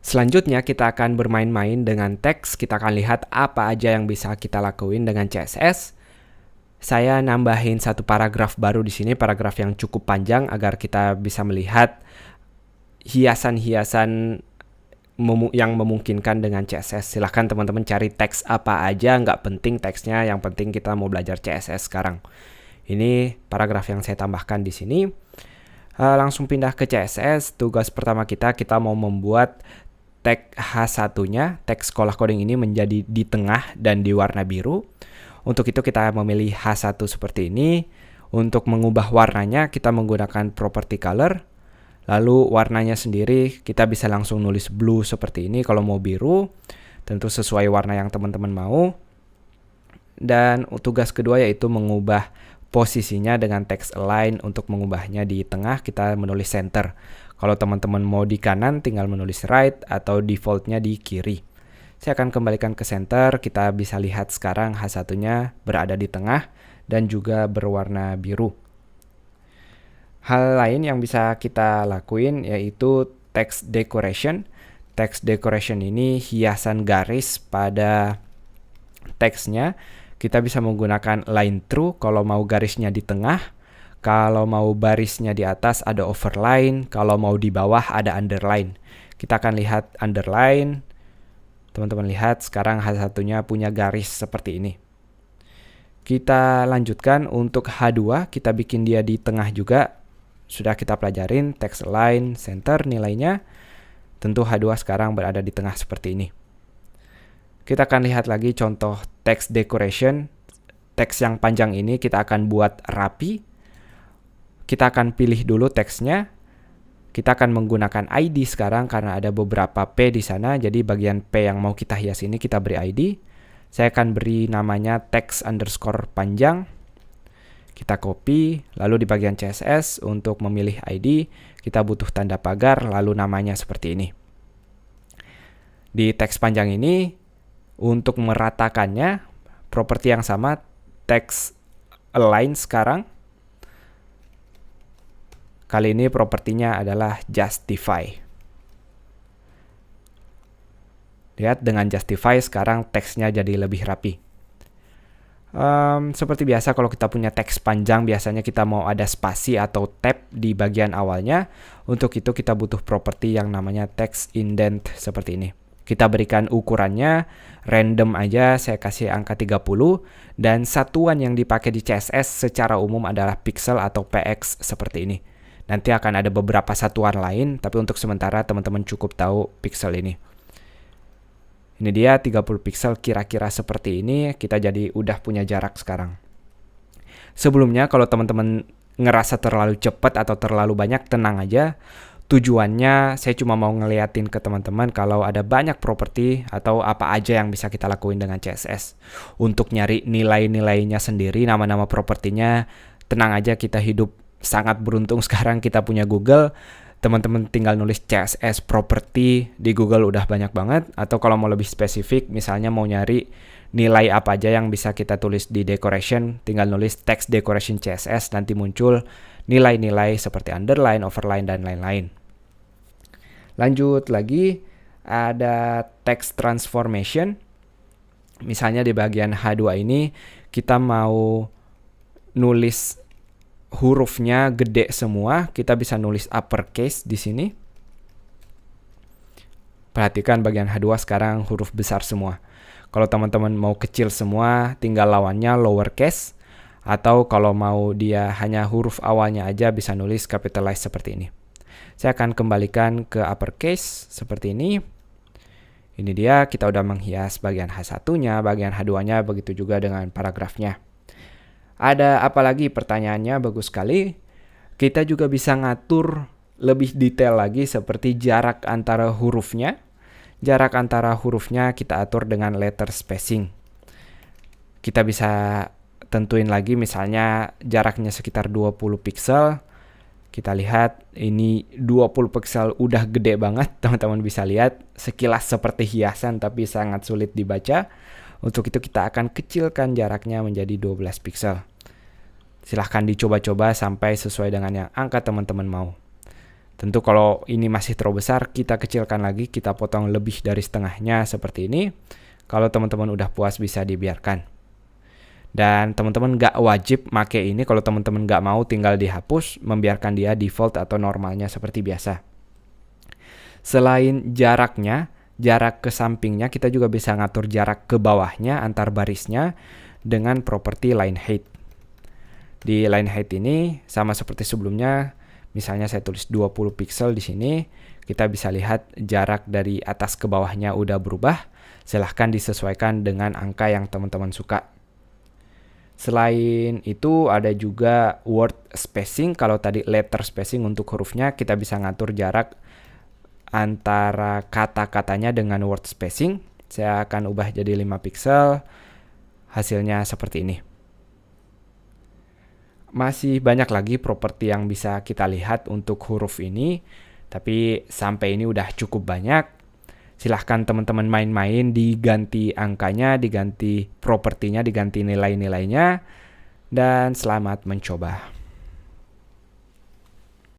Selanjutnya kita akan bermain-main dengan teks, kita akan lihat apa aja yang bisa kita lakuin dengan CSS. Saya nambahin satu paragraf baru di sini, paragraf yang cukup panjang agar kita bisa melihat hiasan-hiasan yang memungkinkan dengan CSS. Silahkan teman-teman cari teks apa aja, nggak penting teksnya, yang penting kita mau belajar CSS sekarang. Ini paragraf yang saya tambahkan di sini. Langsung pindah ke CSS. Tugas pertama kita mau membuat tag H1-nya, teks sekolah coding ini menjadi di tengah dan di warna biru. Untuk itu kita memilih H1 seperti ini. Untuk mengubah warnanya kita menggunakan property color. Lalu warnanya sendiri kita bisa langsung nulis blue seperti ini kalau mau biru. Tentu sesuai warna yang teman-teman mau. Dan tugas kedua yaitu mengubah posisinya dengan text align. Untuk mengubahnya di tengah kita menulis center. Kalau teman-teman mau di kanan tinggal menulis right atau defaultnya di kiri. Saya akan kembalikan ke center. Kita bisa lihat sekarang H1-nya berada di tengah dan juga berwarna biru. Hal lain yang bisa kita lakuin yaitu text decoration. Text decoration ini hiasan garis pada teksnya. Kita bisa menggunakan line through kalau mau garisnya di tengah. Kalau mau barisnya di atas ada overline. Kalau mau di bawah ada underline. Kita akan lihat underline. Teman-teman lihat sekarang H1-nya punya garis seperti ini. Kita lanjutkan untuk H2. Kita bikin dia di tengah juga. Sudah kita pelajarin text align, center nilainya. Tentu H2 sekarang berada di tengah seperti ini. Kita akan lihat lagi contoh text decoration. Teks yang panjang ini kita akan buat rapi. Kita akan pilih dulu teksnya. Kita akan menggunakan ID sekarang karena ada beberapa P di sana. Jadi bagian P yang mau kita hias ini kita beri ID. Saya akan beri namanya text underscore panjang. Kita copy, lalu di bagian CSS untuk memilih ID, kita butuh tanda pagar, lalu namanya seperti ini. Di teks panjang ini, untuk meratakannya, properti yang sama, text align sekarang. Kali ini propertinya adalah justify. Lihat, dengan justify sekarang teksnya jadi lebih rapi. Seperti biasa kalau kita punya teks panjang biasanya kita mau ada spasi atau tab di bagian awalnya. Untuk itu kita butuh properti yang namanya text indent seperti ini. Kita berikan ukurannya random aja, saya kasih angka 30 dan satuan yang dipakai di CSS secara umum adalah pixel atau px seperti ini. Nanti akan ada beberapa satuan lain tapi untuk sementara teman-teman cukup tahu pixel ini. Ini dia 30 pixel kira-kira seperti ini, kita jadi udah punya jarak sekarang. Sebelumnya kalau teman-teman ngerasa terlalu cepat atau terlalu banyak, tenang aja. Tujuannya saya cuma mau ngeliatin ke teman-teman kalau ada banyak properti atau apa aja yang bisa kita lakuin dengan CSS. Untuk nyari nilai-nilainya sendiri, nama-nama propertinya, tenang aja, kita hidup sangat beruntung sekarang kita punya Google. Teman-teman tinggal nulis CSS property di Google udah banyak banget. Atau kalau mau lebih spesifik, misalnya mau nyari nilai apa aja yang bisa kita tulis di decoration, tinggal nulis text decoration CSS, nanti muncul nilai-nilai seperti underline, overline, dan lain-lain. Lanjut lagi, ada text transformation. Misalnya di bagian H2 ini, kita mau nulis hurufnya gede semua, kita bisa nulis uppercase di sini. Perhatikan bagian H2 sekarang huruf besar semua. Kalau teman-teman mau kecil semua, tinggal lawannya lowercase. Atau kalau mau dia hanya huruf awalnya aja, bisa nulis capitalize seperti ini. Saya akan kembalikan ke uppercase seperti ini. Ini dia, kita udah menghias bagian H1-nya, bagian H2-nya, begitu juga dengan paragrafnya. Ada apa lagi pertanyaannya? Bagus sekali. Kita juga bisa ngatur lebih detail lagi seperti jarak antara hurufnya. Jarak antara hurufnya kita atur dengan letter spacing. Kita bisa tentuin lagi misalnya jaraknya sekitar 20 pixel. Kita lihat ini 20 pixel udah gede banget. Teman-teman bisa lihat sekilas seperti hiasan tapi sangat sulit dibaca. Untuk itu kita akan kecilkan jaraknya menjadi 12 pixel. Silahkan dicoba-coba sampai sesuai dengan yang angka teman-teman mau. Tentu kalau ini masih terlalu besar, kita kecilkan lagi, kita potong lebih dari setengahnya seperti ini. Kalau teman-teman udah puas bisa dibiarkan. Dan teman-teman nggak wajib make ini, kalau teman-teman nggak mau tinggal dihapus, membiarkan dia default atau normalnya seperti biasa. Selain jaraknya, jarak ke sampingnya, kita juga bisa ngatur jarak ke bawahnya antar barisnya dengan properti line height. Di line height ini sama seperti sebelumnya, misalnya saya tulis 20 pixel di sini, kita bisa lihat jarak dari atas ke bawahnya udah berubah. Silahkan disesuaikan dengan angka yang teman-teman suka. Selain itu ada juga word spacing. Kalau tadi letter spacing untuk hurufnya, kita bisa ngatur jarak antara kata-katanya dengan word spacing. Saya akan ubah jadi 5 pixel. Hasilnya seperti ini. Masih banyak lagi properti yang bisa kita lihat untuk huruf ini, tapi sampai ini udah cukup banyak. Silahkan teman-teman main-main, diganti angkanya, diganti propertinya, diganti nilai-nilainya, dan selamat mencoba.